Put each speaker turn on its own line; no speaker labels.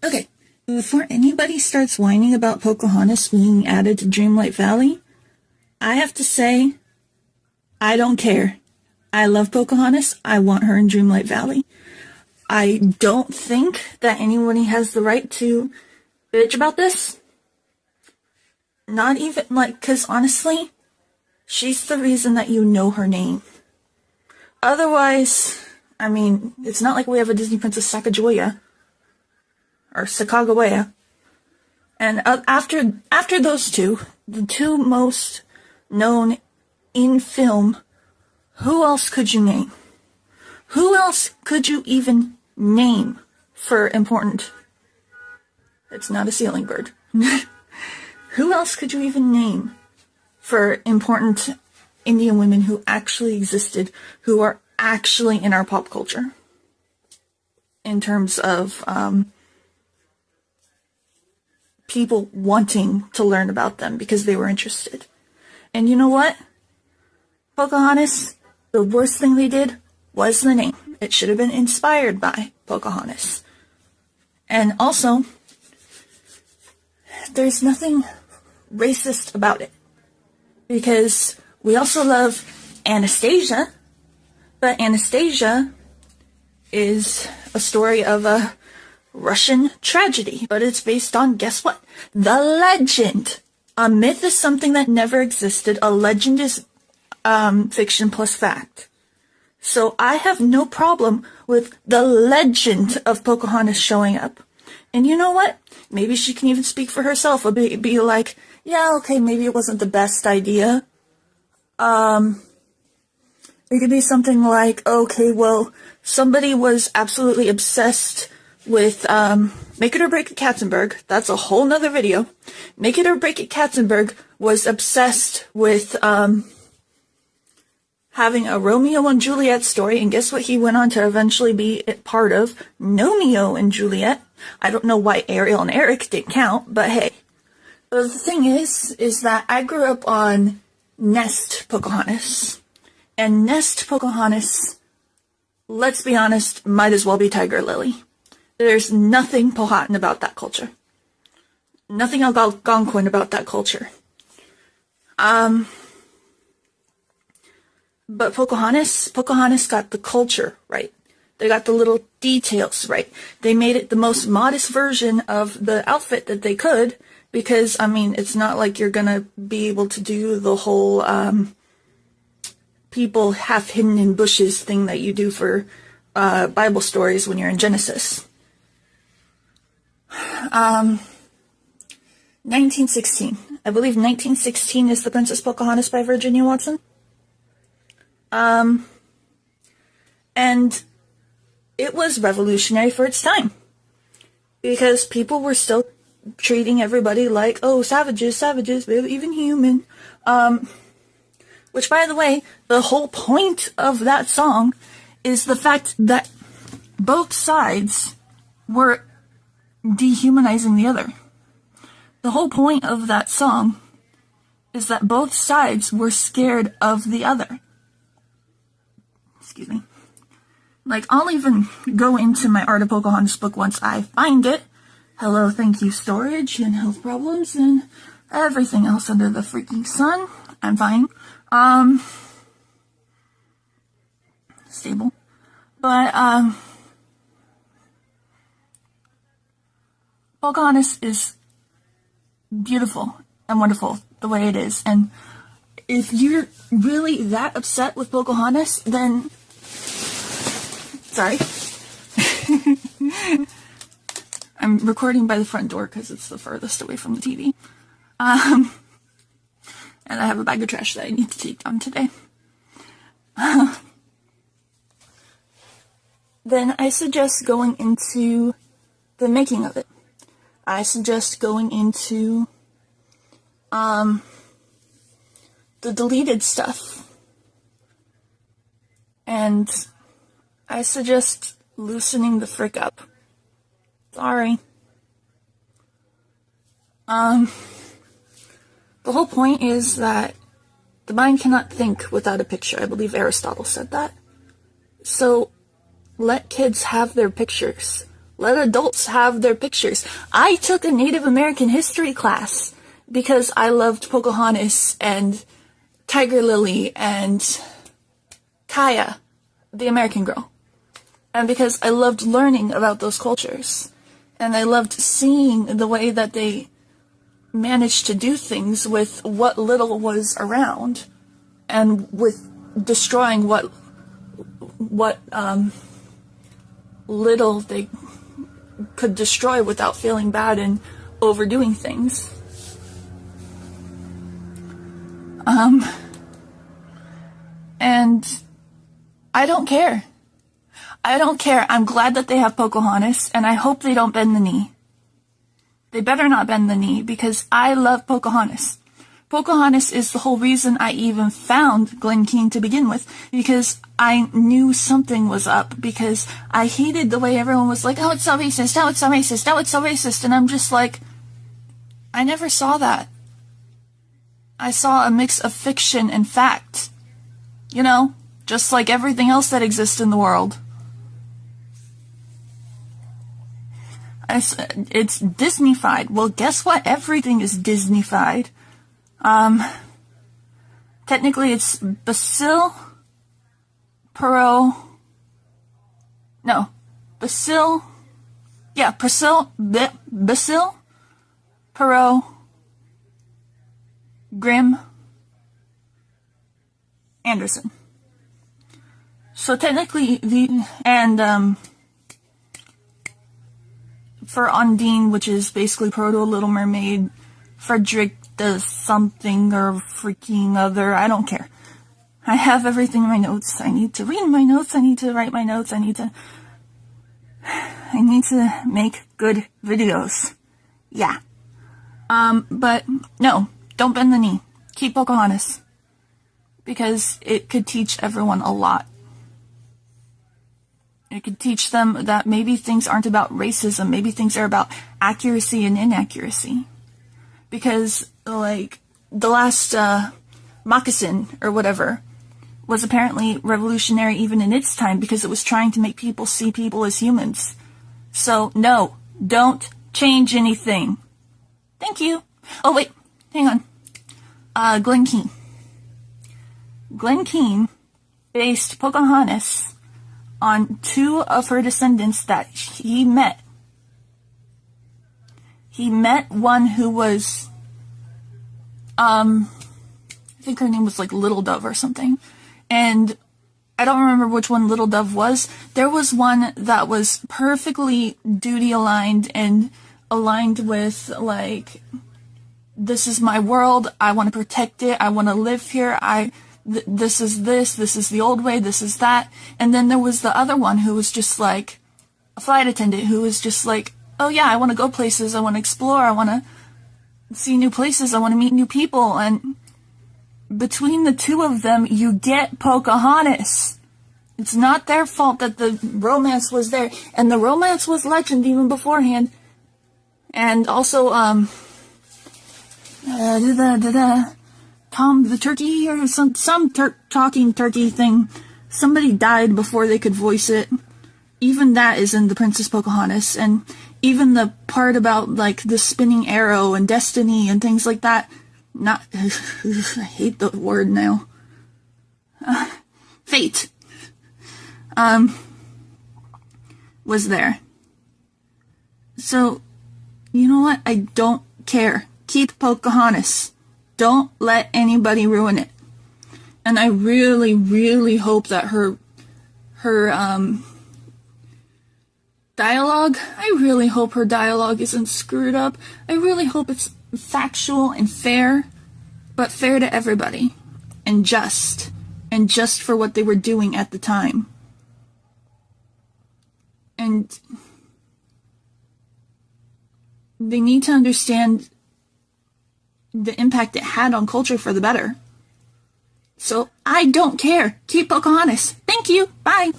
Okay, before anybody starts whining about Pocahontas being added to Dreamlight Valley, I have to say, I don't care. I love Pocahontas. I want her in Dreamlight Valley. I don't think that anybody has the right to bitch about this. Not even, because honestly, she's the reason that you know her name. Otherwise, I mean, it's not like we have a Disney Princess Sacagawea. Or Sacagawea. And after those two, the two most known in film, who else could you name? Who else could you even name for important? It's not a ceiling bird. Who else could you even name for important Indian women who actually existed, who are actually in our pop culture? In terms of people wanting to learn about them because they were interested. And you know what? Pocahontas, the worst thing they did was the name. It should have been inspired by Pocahontas. And also, there's nothing racist about it. Because we also love Anastasia, but Anastasia is a story of a Russian tragedy, but it's based on, guess what? The legend. A myth is something that never existed. A legend is fiction plus fact. So I have no problem with the legend of Pocahontas showing up. And you know what? Maybe she can even speak for herself. Or be like, yeah, okay, maybe it wasn't the best idea. It could be something like, okay, well, somebody was absolutely obsessed with Make It or Break It Katzenberg. That's a whole nother video. Make It or Break It Katzenberg was obsessed with having a Romeo and Juliet story, and guess what he went on to eventually be part of? Romeo and Juliet. I don't know why Ariel and Eric didn't count, but hey. But the thing is that I grew up on Nest Pocahontas. And Nest Pocahontas, let's be honest, might as well be Tiger Lily. There's nothing Powhatan about that culture. Nothing Algonquin about that culture. But Pocahontas got the culture right. They got the little details right. They made it the most modest version of the outfit that they could, because, I mean, it's not like you're gonna be able to do the whole, people half hidden in bushes thing that you do for, Bible stories when you're in Genesis. 1916. I believe 1916 is The Princess Pocahontas by Virginia Watson. And it was revolutionary for its time. Because people were still treating everybody like, oh, savages, they're even human. Which, by the way, the whole point of that song is the fact that both sides were dehumanizing the other. The whole point of that song is that both sides were scared of the other. Excuse me. Like, I'll even go into my Art of Pocahontas book once I find it. Hello, thank you, storage and health problems and everything else under the freaking sun. I'm fine. Stable. But, Pocahontas is beautiful and wonderful the way it is. And if you're really that upset with Pocahontas, then... Sorry. I'm recording by the front door because it's the furthest away from the TV. And I have a bag of trash that I need to take down today. Then I suggest going into the making of it. I suggest going into the deleted stuff. And I suggest loosening the frick up. Sorry. The whole point is that the mind cannot think without a picture. I believe Aristotle said that. So let kids have their pictures. Let adults have their pictures. I took a Native American history class because I loved Pocahontas and Tiger Lily and Kaya, the American Girl. And because I loved learning about those cultures. And I loved seeing the way that they managed to do things with what little was around. And with destroying what little they could destroy without feeling bad and overdoing things. And I don't care. I don't care. I'm glad that they have Pocahontas, and I hope they don't bend the knee. They better not bend the knee, because I love Pocahontas. Pocahontas is the whole reason I even found Glen Keane to begin with, because I knew something was up, because I hated the way everyone was like, oh, it's so racist, oh, it's so racist, oh, it's so racist, and I'm just like, I never saw that. I saw a mix of fiction and fact. You know, just like everything else that exists in the world. It's Disney-fied. Well, guess what? Everything is Disney-fied. Technically it's Basil, Perot, no, Basil, yeah, Basil, Perot, Grimm, Anderson. So technically for Undine, which is basically Proto Little Mermaid, Frederick does something or freaking other, I don't care. I have everything in my notes. I need to read my notes, I need to write my notes, I need to make good videos. Yeah. But no, don't bend the knee. Keep Pocahontas. Because it could teach everyone a lot. It could teach them that maybe things aren't about racism, maybe things are about accuracy and inaccuracy. Because, like, the last moccasin, or whatever, was apparently revolutionary even in its time because it was trying to make people see people as humans. So, no, don't change anything. Thank you. Oh, wait, hang on. Glen Keane. Glen Keane based Pocahontas on two of her descendants that he met. He met one who was, I think her name was like Little Dove or something. And I don't remember which one Little Dove was. There was one that was perfectly duty aligned and aligned with, like, this is my world, I want to protect it, I want to live here, this is the old way, this is that. And then there was the other one who was just like a flight attendant who was just like, oh yeah, I want to go places, I want to explore, I want to see new places, I want to meet new people. And between the two of them, you get Pocahontas. It's not their fault that the romance was there. And the romance was legend even beforehand. And also, Tom the Turkey, or some talking turkey thing. Somebody died before they could voice it. Even that is in the Princess Pocahontas. And even the part about, like, the spinning arrow and destiny and things like that. I hate the word now. Fate. Was there. So, you know what? I don't care. Keep Pocahontas. Don't let anybody ruin it. And I really, really hope that her dialogue, I really hope her dialogue isn't screwed up. I really hope it's factual and fair, but fair to everybody. And just for what they were doing at the time. And they need to understand the impact it had on culture for the better. So, I don't care. Keep Pocahontas. Thank you. Bye.